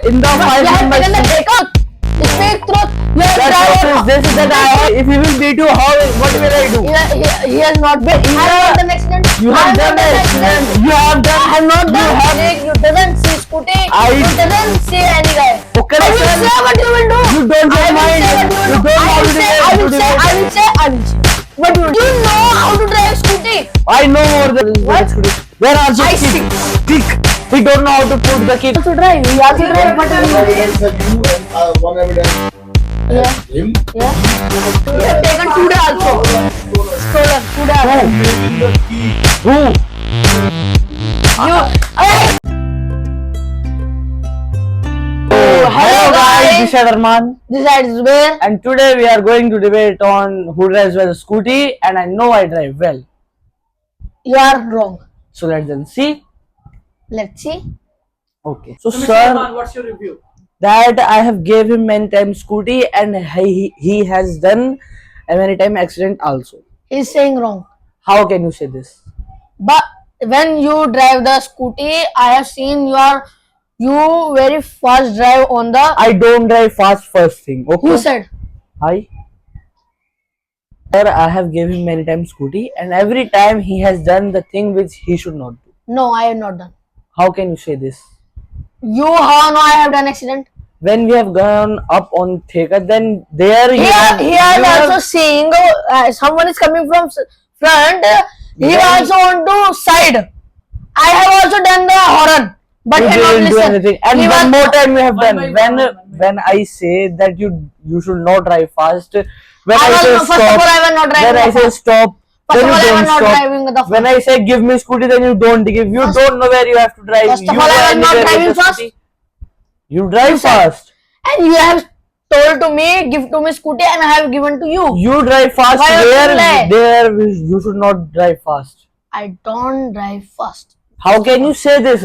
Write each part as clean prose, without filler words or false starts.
in the You 5 have members. taken the breakout. Speak truth. You have That drive. process this that if he will beat you, what will I do? He has not been. I have not done accident. You I have done not an accident. You have done. I have not You done. have. You doesn't see scooty. I- You doesn't see any guy. Okay, I will listen. say what you will do. You don't I have will mind. say what you You will do. don't I know will how to say. do I it. will say. I will say. I will say. But you know how to drive scooty. I know more than What? Where are you? I see. Kick. He don't know how to put the kick. To drive. You have to drive. But Evidence that you and one evidence yeah. him. Yeah. You have taken today also. Stolen today. Making the key. Who? You. Hey. Hello guys, this is Arman. This side is where. And today we are going to debate on who drives well scooty, and I know I drive well. You are wrong. So let's then see. Let's see. Okay. So Mr. sir, Khan, what's your review? that I have gave him many times scooty, and he has done a many time accident also. He's saying wrong. How can you say this? But when you drive the scooty, I have seen you very fast drive on the. I don't drive fast first thing. Okay. Who said? Hi. Sir, I have gave him many times scooty, and every time he has done the thing which he should not do. No, I have not done. How can you say this? You how no? I have done accident. When we have gone up on Theka, then there you He have, is you have- also seeing someone is coming from front. He Yeah. also on to side. I have also done the horn, but you he not didn't do listen. anything. And He one was- more time you have One done. by When one. when I say that you should not drive fast, when I I, was say first of stop, all, I was not driving when I say fast. stop, First then of you all, I don't was not stop. driving the fast. When I say give me scooty, then you don't give. You First- don't know where you have to drive. First of You all, I go was not anywhere with driving the fast. scooty. You drive You said- fast. And you have told to me, give to me scooty, and I have given to you. You drive fast Why you where lie? there you should not drive fast. I don't drive fast. How can you say this?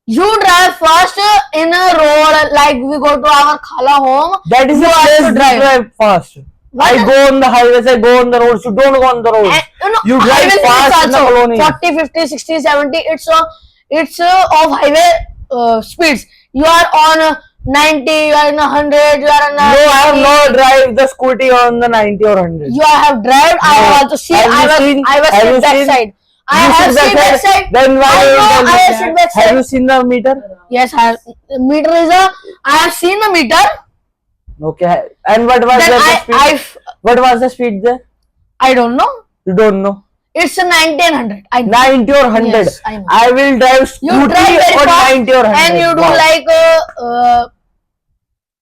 You drive fast in a road like we go to our Khala home. That is You the have place to you drive. drive fast. What? I go on the highways, I go on the roads. You don't go on the roads. And, You drive highway limits fast in the also colony. 40, 50, 60, 70. It's of highway speeds. You are on 90. You are in 100. You are on. No, I have not drive the scooty on the 90 or 100. You have drive. I No. have also seen. Have you seen- I was have you sitting back seen- side. I You have sit seen back side. Then why I don't you know. tell me? I have seen back Have side. you seen the meter? Yes, I have. Meter is a. I have seen the meter. Okay. And what was Then the speed? What was the speed there? I don't know. You don't know. It's a 90 and 100. I know. 90 or 100. Yes, I know. I will drive You scooty drive very on fast 90 or 100. and you do Wow. like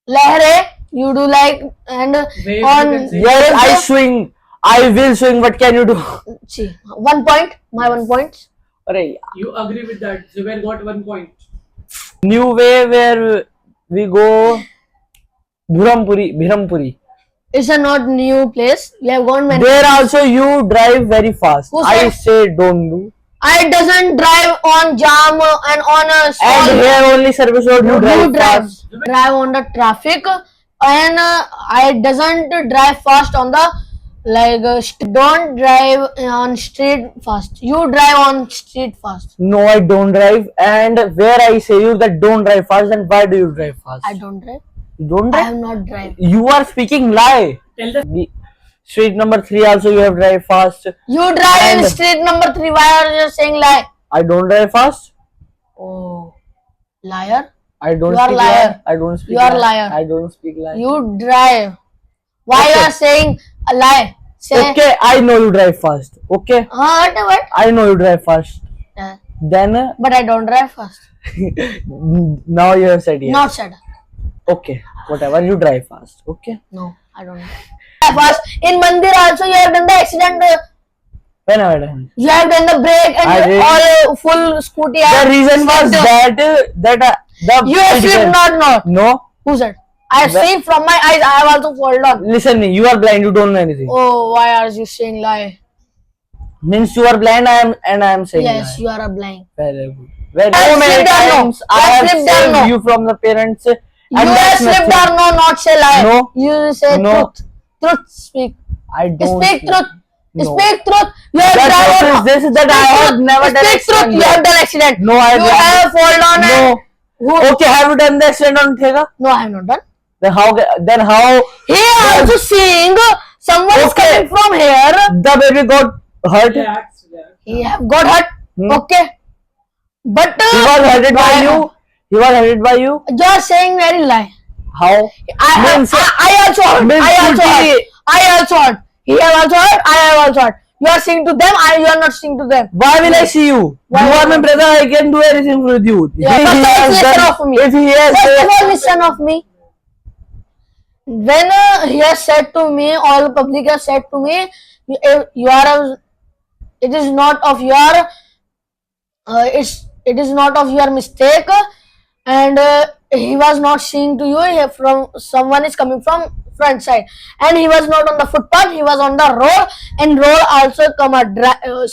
lehre. You do like and Wave, on you can say. Yes, I swing. I will swing. What can you do? see 1 point. My 1 point. Arey, You agree with that? Zubair got 1 point. new way where we go Bhirampuri. It's a not new place. We have gone many. There also you drive very fast. Who I said? say don't do. I doesn't drive on jam and on a small. And here only service road you drive fast. drive on the traffic and I doesn't drive fast on the like don't drive on street fast. You drive on street fast. No, I don't drive. And where I say you that don't drive fast, then why do you drive fast? I don't drive. You don't I drive? have not drive. You are speaking lie. Tell the The street number 3 also you have drive fast. You drive in And- street number 3. Why are you saying lie? I don't drive fast. Oh, liar! I don't You are speak liar. lie. I don't speak You are lie. liar. I don't speak lie. You drive. Why Okay. you are saying a lie? Say Okay, I know you drive fast. Okay, what? I know you drive fast. Then But I don't drive fast. now you have said yes. Not said. Okay, whatever, you drive fast. Okay. No, I don't drive fast. In Mandir also you have done the accident. When have I done? You have done the brake I and did. all full scooty. The reason was that the You have slipped not. No, Who said? I have The- seen from my eyes. I have also fallen down. listen me. You are blind. You don't know anything. Oh, why are you saying lie? Means you are blind. I am saying Yes, lie. you are a blind. Very good. Very I have many slipped or no? times I You have have slipped or saved no? you from the parents. You And have that's slipped nothing. or no? Not say lie. No. You say No. truth. Truth speak. I don't Speak truth. No. Speak truth. You have That driven. process, this is that I have never done Speak truth. accident You yet. have done accident. No, I You have fallen down. No, Who? Okay, have you done the accident on Thega? No, I have not done. Then how He also seeing someone is Okay. coming from here. the baby got hurt? Relax, relax. He have got hurt. Hmm. Okay. But He was hurted by why- you. He was hurted by you. You are saying very lie. How? Means- I also hurt. means I also Scooty- hurt. I also hurt. He have also hurt. I have also hurt. You are saying to them. You are not saying to them. Why will I see you? Why You are will my I- brother. I can do anything with you. Yeah, If first he of all, has listen done- of me. If he has First of all, listen of me. When he has said to me, all public has said to me, you are a, it is not of your, it is not of your mistake, and he was not seeing to you. From someone is coming from front side, and he was not on the footpath. He was on the road, and road also come a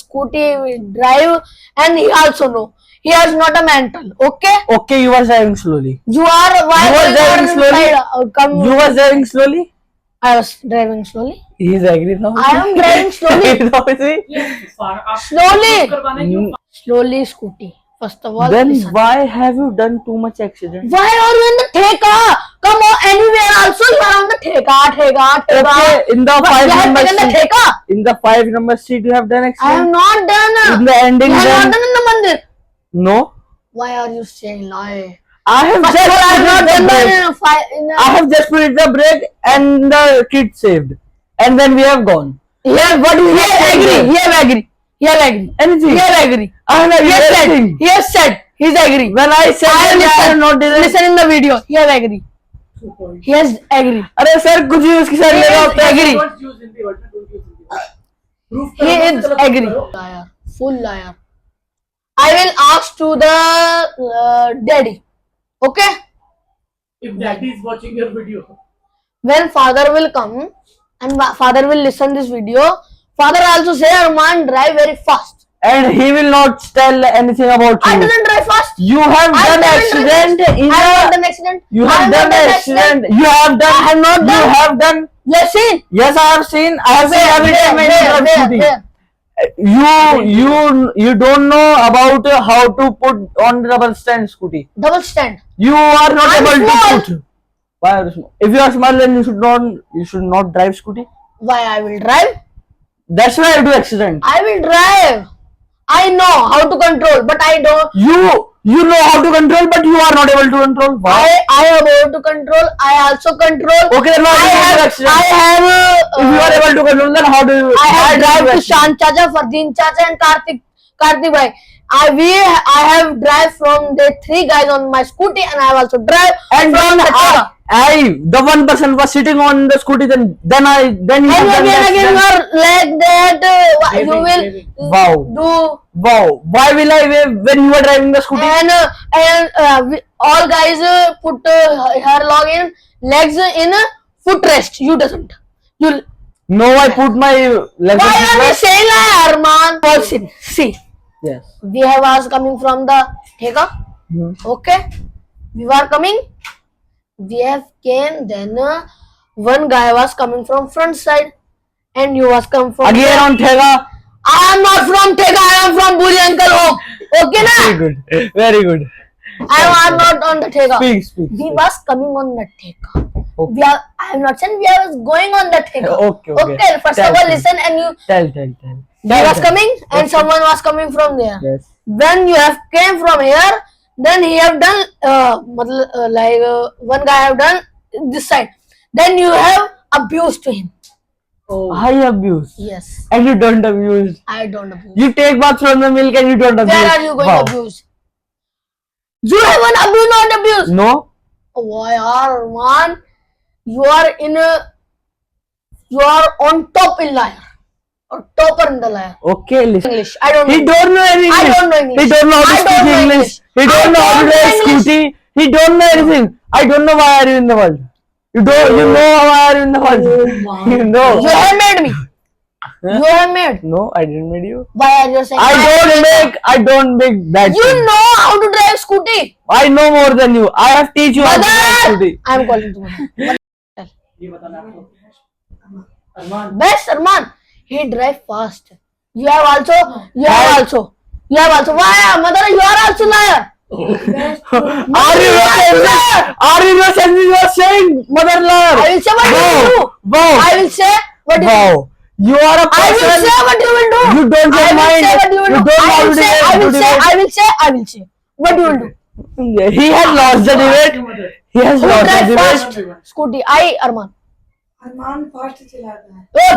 scooty drive, and he also know he has not a mental. Okay. Okay, you are driving slowly. You are why You are you driving are slowly? inside? Come. You are driving slowly. I was driving slowly. He is angry now. I am driving slowly. Now see? Yes, far आप Slowly. करवाना है क्यों? Slowly scooty. First of all. Then listen. why have you done too much accident? Why are you in the theka? Come on, anywhere also you are on the theka. Okay, in the But five you have number taken the street. theka. In the 5 number street, you have done I have accident. not done. In the ending, You have then not done in the mandir. no. Why are you saying lie? I have First just of all, I have not put done the brake. that in a I have just put the brake and the kid saved, and then we have gone. Yeah, what you have agree. He have agree. He have agree. Anything. He have agree. I have He has said. everything. He has said. He's agree. When I said I that I have listen. not did it. Listen in the video. He have agree. He has agree. अरे sir कुछ भी उसके साथ He लगा is agree. Don't use Hindi word, don't use Hindi. Proof He करो, is गलत agree. करो. Liar. Full liar. I will ask to the daddy. Okay? If daddy is watching your video, When father will come and father will listen this video, father also say Arman drive very fast. And he will not tell anything about I you. didn't drive fast. You have I done haven't accident in I have not a. done accident. You I have not done accident. You have done. I have not You done. have done. You have seen? Yes, I have seen. I have seen every time when you are shooting. You don't know about how to put on double stand scooty. Double stand. You are not I'm able small. to put. Why are you small? If you are small, then you should not drive scooty. Why I will drive? That's why I do accident. I will drive. I know how to control, but I don't. You know how to control, but you are not able to control. Why? I am able to control. I also control. Okay, then why I do you do have. accident? I have. If you are able to control, then how do you? I have why do you drive do to accident? Shan Chacha, Fardeen Chacha, and Kartik bhai. I have drive from the 3 guys on my scooty, and I have also drive And from then the Tega. the one person was sitting on the scooty. Then you And have done the again, accident. like that, you Waving, will waving. Wow. do. Wow. Why will I wave when you are driving the scooty? And all guys put her log in legs in footrest. You doesn't. You. No, I put my legs. Why on are you the saying like Arman? Person. See, Yes. we have us coming from the Theka. Okay, we were coming. We have came. Then one guy was coming from front side, and you was come from. Again on Thega. I am not from Theka. I am from Buri Uncle home. Okay, Very na? good. Very good. I am not on the Theka. Speak. We was coming on the Theka. Okay. We are. I am not saying we are going on the Theka. Okay. First Tell of all, me. listen, and you. Tell. We was coming, and someone was coming from there. Yes. When you have came from here, then he have done one guy have done this side. Then you have abused to him. oh, I abuse. Yes, And you don't abuse. I don't abuse. You take bath from the milk and you don't abuse. Where are you going Wow. to abuse? You haven't abused, not abuse. No. Why are man? You are in a. You are on top in liar, or topper in the liar. Okay, listen. English. I don't know. He don't know any English. I don't know English. He don't know how to I speak don't know English. English. He don't I know how to don't drive know English. scooty. He don't know anything. I don't know why are you in the world. You know why are you in the world. my You know. You have made me. You have made. No, I didn't make you. Why are you saying? I don't make bad You things. know how to drive scooty. I know more than you. I have teach you how to drive Mother, scooty. I am calling to mother. ये बताना आपको. अरमान, Best Arman, he drive fast. You have also. Why, mother? You are also liar. Are you listening? You are saying mother lover. I will say what you will do. Wow. I will say what you will do. Wow. You are a I will person. say what you will do. You don't I have will mind. say what you will You do. don't I know will say. how I to will say. debate. I will say. I will say. What you will do? He has lost the debate. He has Who lost the drive debate. fast? Scooty. I Arman. Arman fast चलाता है Oh,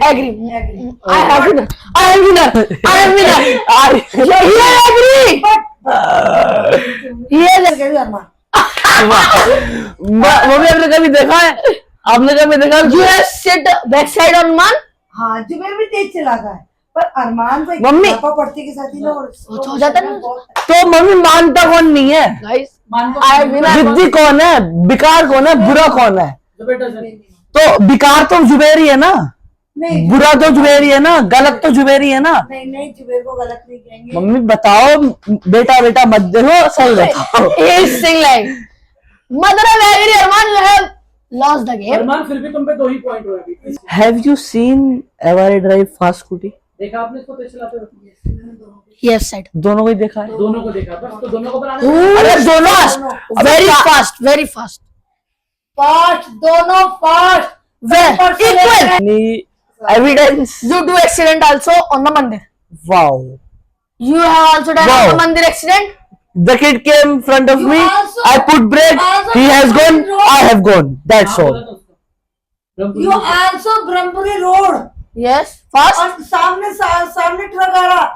agree. Agree I have winner. I am winner. I am winner. He agree. He has agree. Arman mummy आपने कभी देखा है? आपने कभी देखा You have sit backside on man. हाँ जुबेर भी तेज चलाता है पर अरमान से मम्मी। पापा पढ़ते के साथ ही ना हो जाता है ना? तो मम्मी मानता कौन नहीं है? Guys, मानको I am winner. जिद्दी कौन है? बिकार कौन है? बुरा कौन है? जुबेर doesn't. तो बिकार तो जुबेर ही है ना, नहीं बुरा तो जुबेर ही है ना, गलत तो जुबेर ही है ना। नहीं नहीं जुबेर को गलत नहीं कहेंगे मम्मी बताओ, बेटा बेटा मत देखो, सही बताओ। He is saying like, mother I agree. Arman, you have lost the game. अरमान फिर भी तुम पे 2 ही पॉइंट हुए अभी। Have you seen ever I drive fast scooty? देखा आपने इसको तेज चलाते हुए? Yes, side. दोनों को ही देखा है? दोनों को देखा बस, तो दोनों को बनाने अरे दोनों Very fast. Very fast. Fast दोनों fast Equal. Any evidence? You do accident also on the mandir. Wow. You have also done Wow. on the mandir accident. The kid came in front of You me. also- I put brake. also He has gone. wrong. I have gone. That's all. You also Brahmapuri road Yes. Fast. और सामने सामने truck आ रहा